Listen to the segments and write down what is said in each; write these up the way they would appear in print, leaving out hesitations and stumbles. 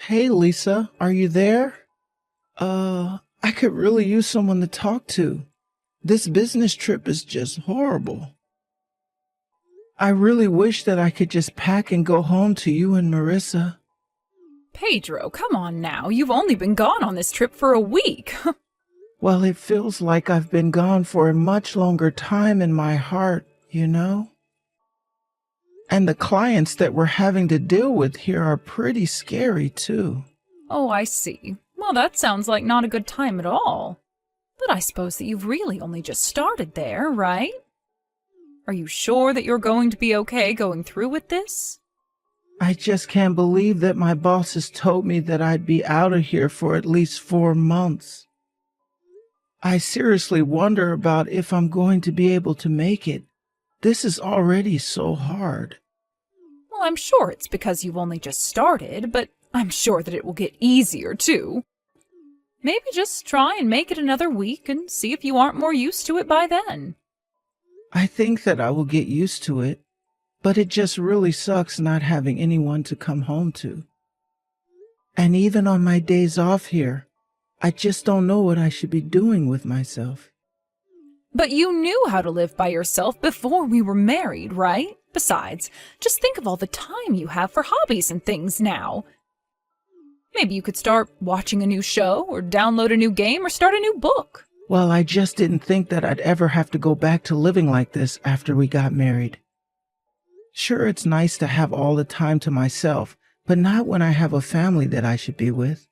Hey, Lisa, are you there? I could really use someone to talk to. This business trip is just horrible. I really wish that I could just pack and go home to you and Marissa. Pedro, come on now. You've only been gone on this trip for a week. Well, it feels like I've been gone for a much longer time in my heart, you know? And the clients that we're having to deal with here are pretty scary, too. Oh, I see. Well, that sounds like not a good time at all. But I suppose that you've really only just started there, right? Are you sure that you're going to be okay going through with this? I just can't believe that my bosses told me that I'd be out of here for at least 4 months. I seriously wonder about if I'm going to be able to make it. This is already so hard. Well, I'm sure it's because you've only just started, but I'm sure that it will get easier, too. Maybe just try and make it another week and see if you aren't more used to it by then. I think that I will get used to it, but it just really sucks not having anyone to come home to. And even on my days off here, I just don't know what I should be doing with myself. But you knew how to live by yourself before we were married, right? Besides, just think of all the time you have for hobbies and things now. Maybe you could start watching a new show, or download a new game, or start a new book. Well, I just didn't think that I'd ever have to go back to living like this after we got married. Sure, it's nice to have all the time to myself, but not when I have a family that I should be with.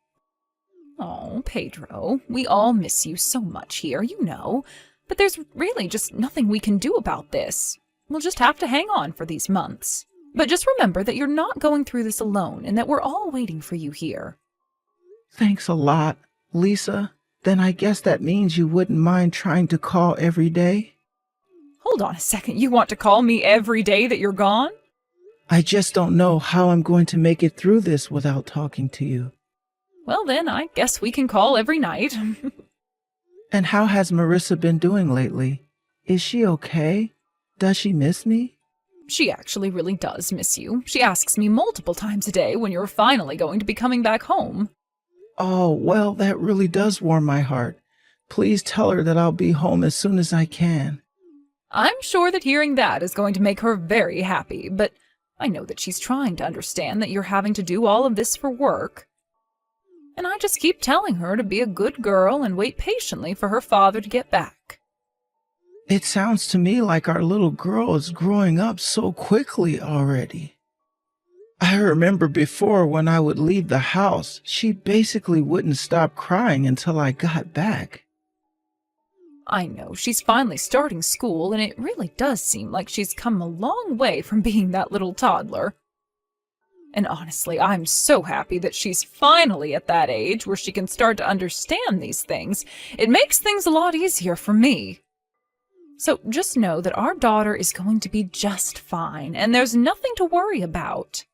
Oh, Pedro, we all miss you so much here, you know. But there's really just nothing we can do about this. We'll just have to hang on for these months. But just remember that you're not going through this alone and that we're all waiting for you here. Thanks a lot, Lisa. Then I guess that means you wouldn't mind trying to call every day? Hold on a second, you want to call me every day that you're gone? I just don't know how I'm going to make it through this without talking to you. Well then, I guess we can call every night. And how has Marissa been doing lately? Is she okay? Does she miss me? She actually really does miss you. She asks me multiple times a day when you're finally going to be coming back home. Oh, well, that really does warm my heart. Please tell her that I'll be home as soon as I can. I'm sure that hearing that is going to make her very happy, but I know that she's trying to understand that you're having to do all of this for work. And I just keep telling her to be a good girl and wait patiently for her father to get back. It sounds to me like our little girl is growing up so quickly already. I remember before when I would leave the house, she basically wouldn't stop crying until I got back. I know, she's finally starting school, and it really does seem like she's come a long way from being that little toddler. And honestly, I'm so happy that she's finally at that age where she can start to understand these things. It makes things a lot easier for me. So just know that our daughter is going to be just fine, and there's nothing to worry about.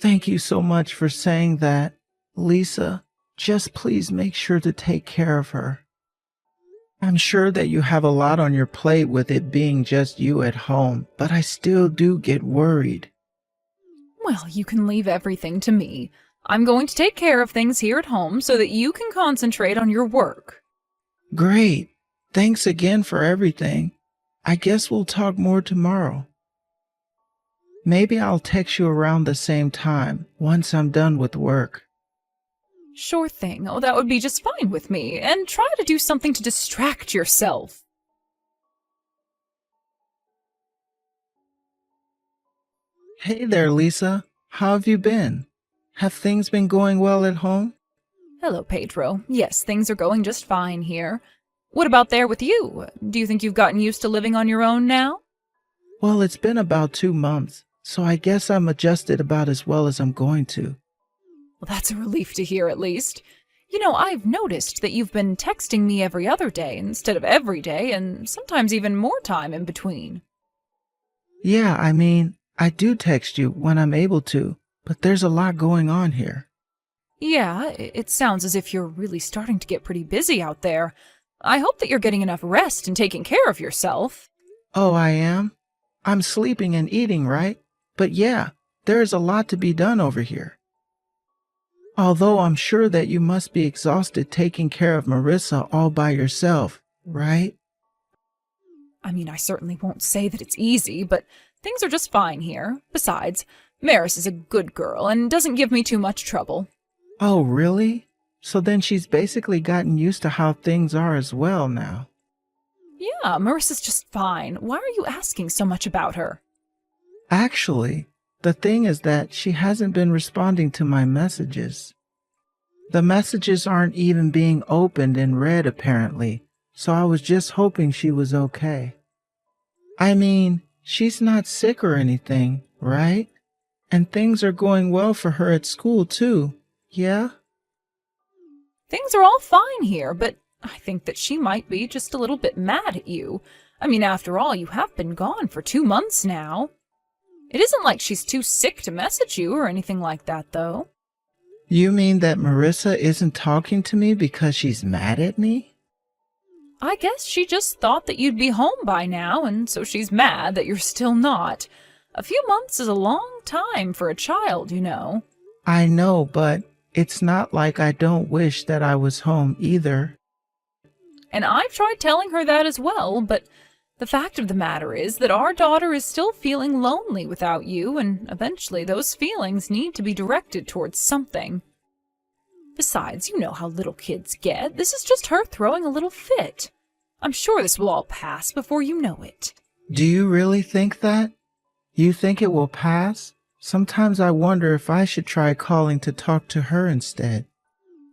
Thank you so much for saying that, Lisa. Just please make sure to take care of her. I'm sure that you have a lot on your plate with it being just you at home, but I still do get worried. Well, you can leave everything to me. I'm going to take care of things here at home so that you can concentrate on your work. Great. Thanks again for everything. I guess we'll talk more tomorrow. Maybe I'll text you around the same time once I'm done with work. Sure thing. Oh, that would be just fine with me. And try to do something to distract yourself. Hey there, Lisa. How have you been? Have things been going well at home? Hello, Pedro. Yes, things are going just fine here. What about there with you? Do you think you've gotten used to living on your own now? Well, it's been about 2 months, so I guess I'm adjusted about as well as I'm going to. Well, that's a relief to hear, at least. You know, I've noticed that you've been texting me every other day instead of every day, and sometimes even more time in between. Yeah, I do text you when I'm able to, but there's a lot going on here. Yeah, it sounds as if you're really starting to get pretty busy out there. I hope that you're getting enough rest and taking care of yourself. Oh, I am? I'm sleeping and eating, right? But yeah, there is a lot to be done over here. Although I'm sure that you must be exhausted taking care of Marissa all by yourself, right? I mean, I certainly won't say that it's easy, but things are just fine here. Besides, Maris is a good girl and doesn't give me too much trouble. Oh, really? So then she's basically gotten used to how things are as well now. Yeah, Marissa's just fine. Why are you asking so much about her? Actually, the thing is that she hasn't been responding to my messages. The messages aren't even being opened and read apparently, so I was just hoping she was okay. I mean, she's not sick or anything, right? And things are going well for her at school too, yeah? Things are all fine here, but I think that she might be just a little bit mad at you. I mean, after all, you have been gone for 2 months now. It isn't like she's too sick to message you or anything like that, though. You mean that Marissa isn't talking to me because she's mad at me? I guess she just thought that you'd be home by now, and so she's mad that you're still not. A few months is a long time for a child, you know. I know, but it's not like I don't wish that I was home either. And I've tried telling her that as well, but the fact of the matter is that our daughter is still feeling lonely without you, and eventually those feelings need to be directed towards something. Besides, you know how little kids get. This is just her throwing a little fit. I'm sure this will all pass before you know it. Do you really think that? You think it will pass? Sometimes I wonder if I should try calling to talk to her instead.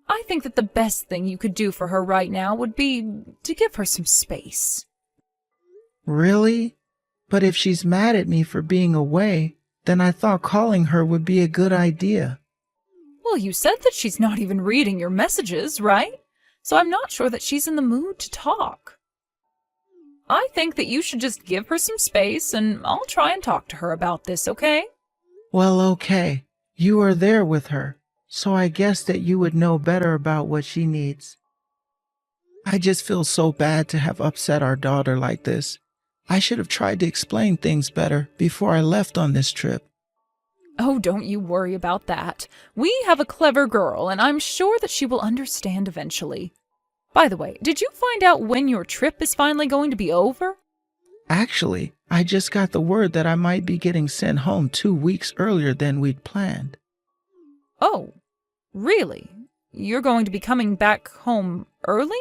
I think that the best thing you could do for her right now would be to give her some space. Really? But if she's mad at me for being away, then I thought calling her would be a good idea. Well, you said that she's not even reading your messages, right? So I'm not sure that she's in the mood to talk. I think that you should just give her some space, and I'll try and talk to her about this, okay? Well, okay. You are there with her, so I guess that you would know better about what she needs. I just feel so bad to have upset our daughter like this. I should have tried to explain things better before I left on this trip. Oh, don't you worry about that. We have a clever girl, and I'm sure that she will understand eventually. By the way, did you find out when your trip is finally going to be over? Actually, I just got the word that I might be getting sent home 2 weeks earlier than we'd planned. Oh, really? You're going to be coming back home early?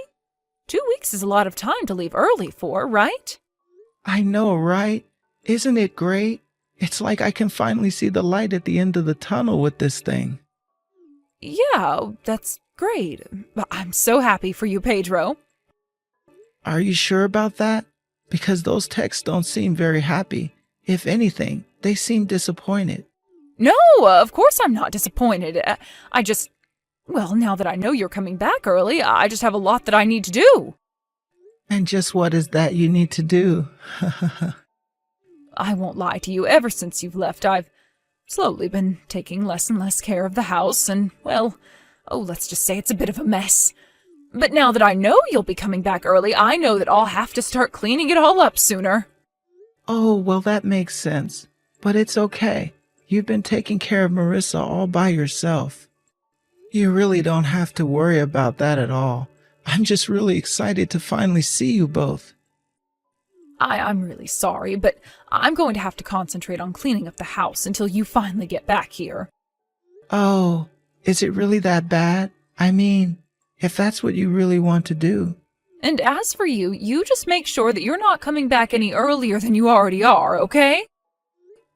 2 weeks is a lot of time to leave early for, right? I know, right? Isn't it great? It's like I can finally see the light at the end of the tunnel with this thing. Yeah, that's great. I'm so happy for you, Pedro. Are you sure about that? Because those texts don't seem very happy. If anything, they seem disappointed. No, of course I'm not disappointed. Well, now that I know you're coming back early, I just have a lot that I need to do. And just what is that you need to do? I won't lie to you, ever since you've left, I've slowly been taking less and less care of the house, and, well, let's just say it's a bit of a mess. But now that I know you'll be coming back early, I know that I'll have to start cleaning it all up sooner. Oh, well, that makes sense. But it's okay. You've been taking care of Marissa all by yourself. You really don't have to worry about that at all. I'm just really excited to finally see you both. I'm really sorry, but I'm going to have to concentrate on cleaning up the house until you finally get back here. Oh, is it really that bad? I mean, if that's what you really want to do. And as for you, you just make sure that you're not coming back any earlier than you already are, okay?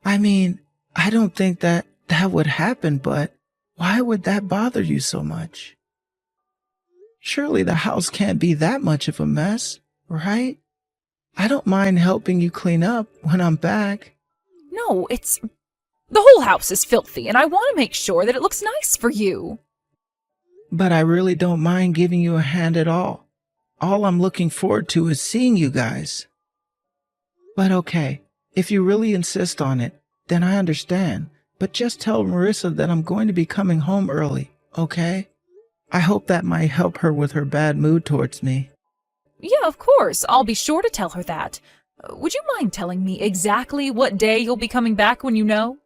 I mean, I don't think that would happen, but why would that bother you so much? Surely the house can't be that much of a mess, right? I don't mind helping you clean up when I'm back. No, the whole house is filthy, and I want to make sure that it looks nice for you. But I really don't mind giving you a hand at all. All I'm looking forward to is seeing you guys. But okay, if you really insist on it, then I understand. But just tell Marissa that I'm going to be coming home early, okay? I hope that might help her with her bad mood towards me. Yeah, of course. I'll be sure to tell her that. Would you mind telling me exactly what day you'll be coming back when you know?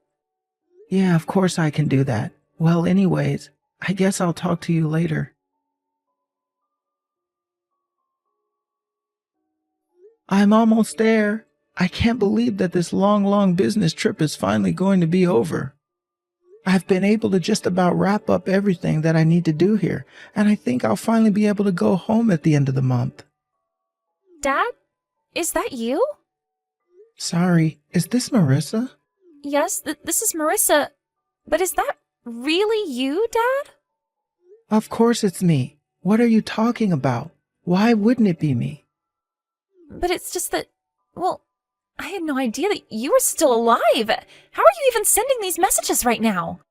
Yeah, of course I can do that. Well, anyways, I guess I'll talk to you later. I'm almost there. I can't believe that this long business trip is finally going to be over. I've been able to just about wrap up everything that I need to do here, and I think I'll finally be able to go home at the end of the month. Dad? Is that you? Sorry, is this Marissa? Yes, this is Marissa. But is that really you, Dad? Of course it's me. What are you talking about? Why wouldn't it be me? But it's just that, well, I had no idea that you were still alive. How are you even sending these messages right now?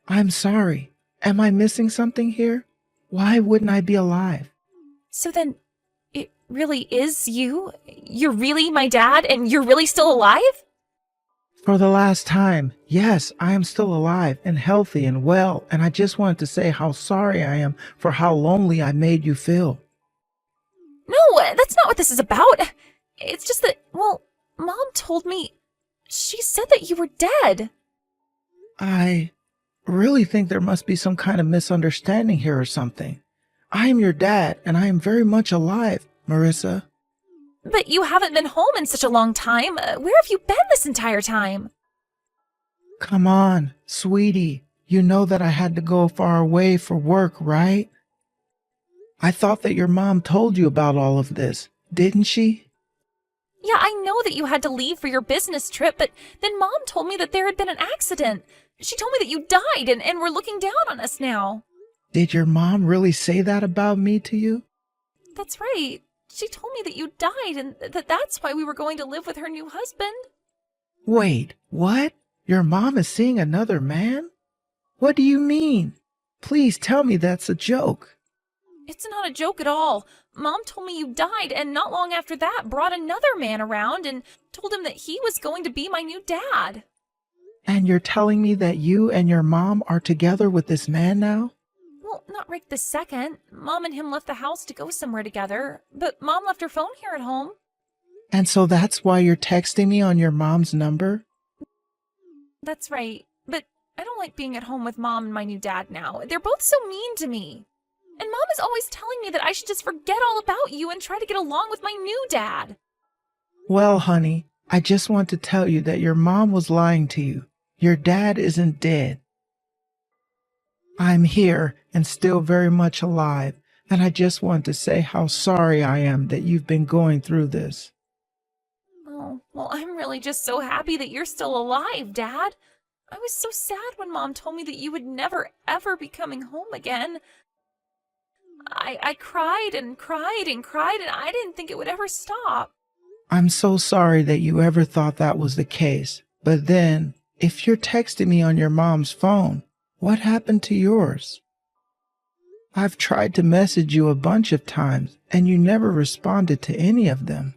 I'm sorry. Am I missing something here? Why wouldn't I be alive? So then, it really is you? You're really my dad and you're really still alive? For the last time, yes, I am still alive and healthy and well, and I just wanted to say how sorry I am for how lonely I made you feel. No, that's not what this is about. It's just that, well, Mom told me, she said that you were dead. I really think there must be some kind of misunderstanding here or something. I am your dad, and I am very much alive, Marissa. But you haven't been home in such a long time. Where have you been this entire time? Come on, sweetie. You know that I had to go far away for work, right? I thought that your mom told you about all of this, didn't she? Yeah, I know that you had to leave for your business trip, but then Mom told me that there had been an accident. She told me that you died and were looking down on us now. Did your mom really say that about me to you? That's right. She told me that you died and that's why we were going to live with her new husband. Wait, what? Your mom is seeing another man? What do you mean? Please tell me that's a joke. It's not a joke at all. Mom told me you died, and not long after that brought another man around and told him that he was going to be my new dad. And you're telling me that you and your mom are together with this man now? Well, not right this second. Mom and him left the house to go somewhere together, but Mom left her phone here at home. And so that's why you're texting me on your mom's number? That's right, but I don't like being at home with Mom and my new dad now. They're both so mean to me. And Mom is always telling me that I should just forget all about you and try to get along with my new dad. Well, honey, I just want to tell you that your mom was lying to you. Your dad isn't dead. I'm here and still very much alive, and I just want to say how sorry I am that you've been going through this. Oh, well, I'm really just so happy that you're still alive, Dad. I was so sad when Mom told me that you would never, ever be coming home again. I cried and cried and cried, and I didn't think it would ever stop. I'm so sorry that you ever thought that was the case. But then, if you're texting me on your mom's phone, what happened to yours? I've tried to message you a bunch of times, and you never responded to any of them.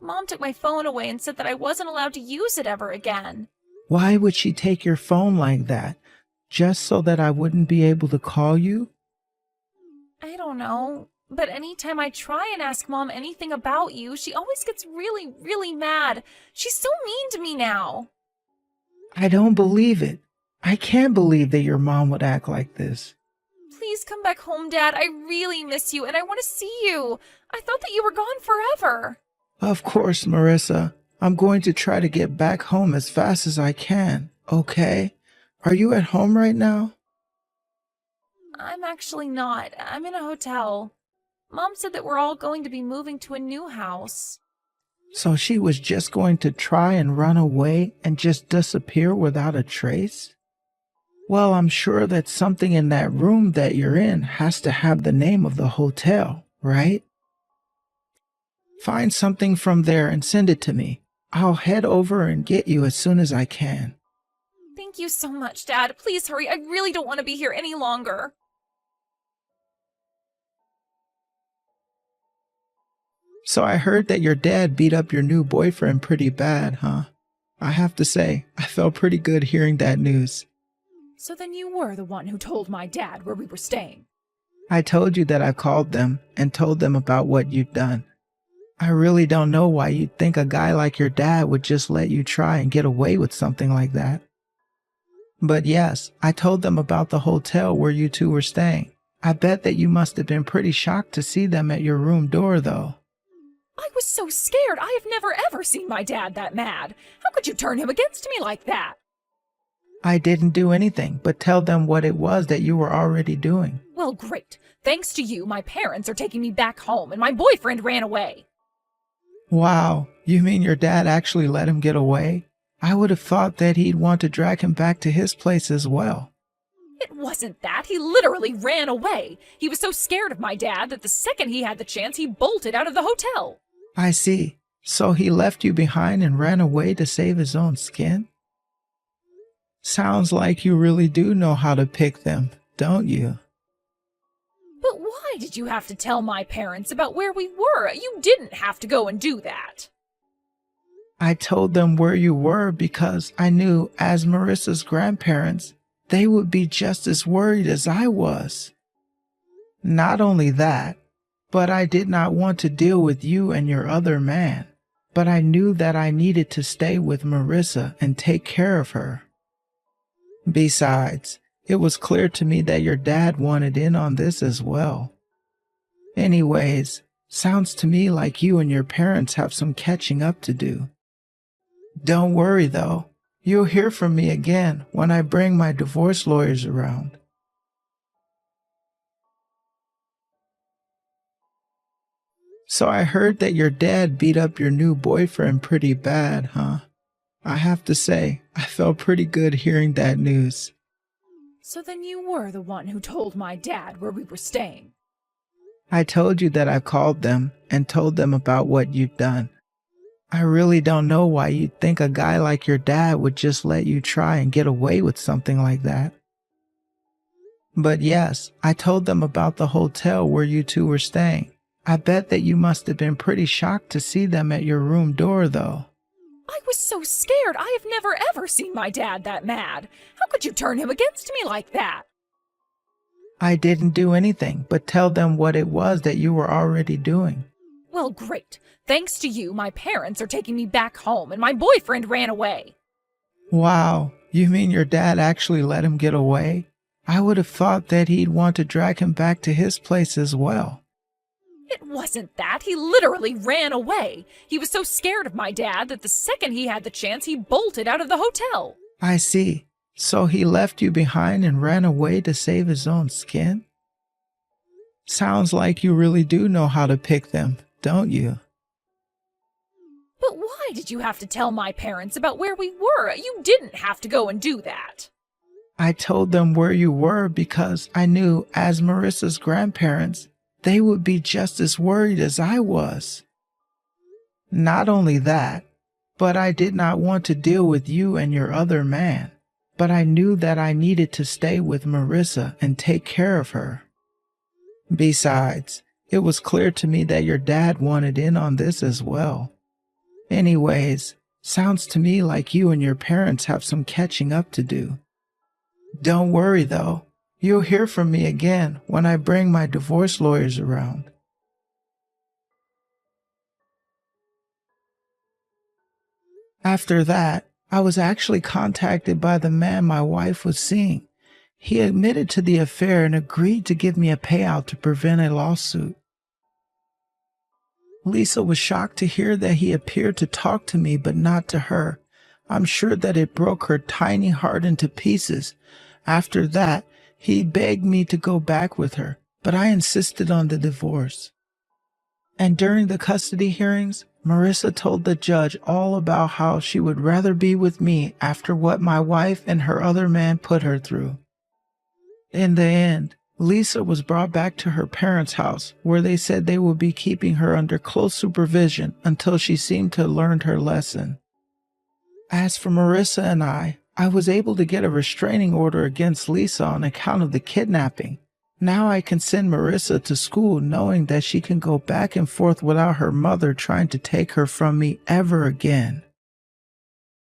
Mom took my phone away and said that I wasn't allowed to use it ever again. Why would she take your phone like that? Just so that I wouldn't be able to call you? I don't know, but anytime I try and ask Mom anything about you, she always gets really, really mad. She's so mean to me now. I don't believe it. I can't believe that your mom would act like this. Please come back home, Dad. I really miss you, and I want to see you. I thought that you were gone forever. Of course, Marissa. I'm going to try to get back home as fast as I can, okay? Are you at home right now? I'm actually not. I'm in a hotel. Mom said that we're all going to be moving to a new house. So she was just going to try and run away and just disappear without a trace? Well, I'm sure that something in that room that you're in has to have the name of the hotel, right? Find something from there and send it to me. I'll head over and get you as soon as I can. Thank you so much, Dad. Please hurry. I really don't want to be here any longer. So I heard that your dad beat up your new boyfriend pretty bad, huh? I have to say, I felt pretty good hearing that news. So then you were the one who told my dad where we were staying. I told you that I called them and told them about what you'd done. I really don't know why you'd think a guy like your dad would just let you try and get away with something like that. But yes, I told them about the hotel where you two were staying. I bet that you must have been pretty shocked to see them at your room door, though. I was so scared. I have never ever seen my dad that mad. How could you turn him against me like that? I didn't do anything but tell them what it was that you were already doing. Well, great. Thanks to you, my parents are taking me back home and my boyfriend ran away. Wow, you mean your dad actually let him get away? I would have thought that he'd want to drag him back to his place as well. It wasn't that. He literally ran away. He was so scared of my dad that the second he had the chance, he bolted out of the hotel. I see. So he left you behind and ran away to save his own skin? Sounds like you really do know how to pick them, don't you? But why did you have to tell my parents about where we were? You didn't have to go and do that. I told them where you were because I knew, as Marissa's grandparents, they would be just as worried as I was. Not only that, but I did not want to deal with you and your other man, but I knew that I needed to stay with Marissa and take care of her. Besides, it was clear to me that your dad wanted in on this as well. Anyways, sounds to me like you and your parents have some catching up to do. Don't worry though, you'll hear from me again when I bring my divorce lawyers around. So I heard that your dad beat up your new boyfriend pretty bad, huh? I have to say, I felt pretty good hearing that news. So then you were the one who told my dad where we were staying. I told you that I called them and told them about what you'd done. I really don't know why you'd think a guy like your dad would just let you try and get away with something like that. But yes, I told them about the hotel where you two were staying. I bet that you must have been pretty shocked to see them at your room door, though. I was so scared. I have never ever seen my dad that mad. How could you turn him against me like that? I didn't do anything but tell them what it was that you were already doing. Well, great. Thanks to you, my parents are taking me back home and my boyfriend ran away. Wow, you mean your dad actually let him get away? I would have thought that he'd want to drag him back to his place as well. It wasn't that. He literally ran away. He was so scared of my dad that the second he had the chance, he bolted out of the hotel. I see. So he left you behind and ran away to save his own skin? Sounds like you really do know how to pick them, don't you? But why did you have to tell my parents about where we were? You didn't have to go and do that. I told them where you were because I knew, as Marissa's grandparents, they would be just as worried as I was. Not only that, but I did not want to deal with you and your other man, but I knew that I needed to stay with Marissa and take care of her. Besides, it was clear to me that your dad wanted in on this as well. Anyways, sounds to me like you and your parents have some catching up to do. Don't worry though. You'll hear from me again when I bring my divorce lawyers around. After that, I was actually contacted by the man my wife was seeing. He admitted to the affair and agreed to give me a payout to prevent a lawsuit. Lisa was shocked to hear that he appeared to talk to me but not to her. I'm sure that it broke her tiny heart into pieces. After that, he begged me to go back with her, but I insisted on the divorce. And during the custody hearings, Marissa told the judge all about how she would rather be with me after what my wife and her other man put her through. In the end, Lisa was brought back to her parents' house, where they said they would be keeping her under close supervision until she seemed to have learned her lesson. As for Marissa and I was able to get a restraining order against Lisa on account of the kidnapping. Now I can send Marissa to school knowing that she can go back and forth without her mother trying to take her from me ever again.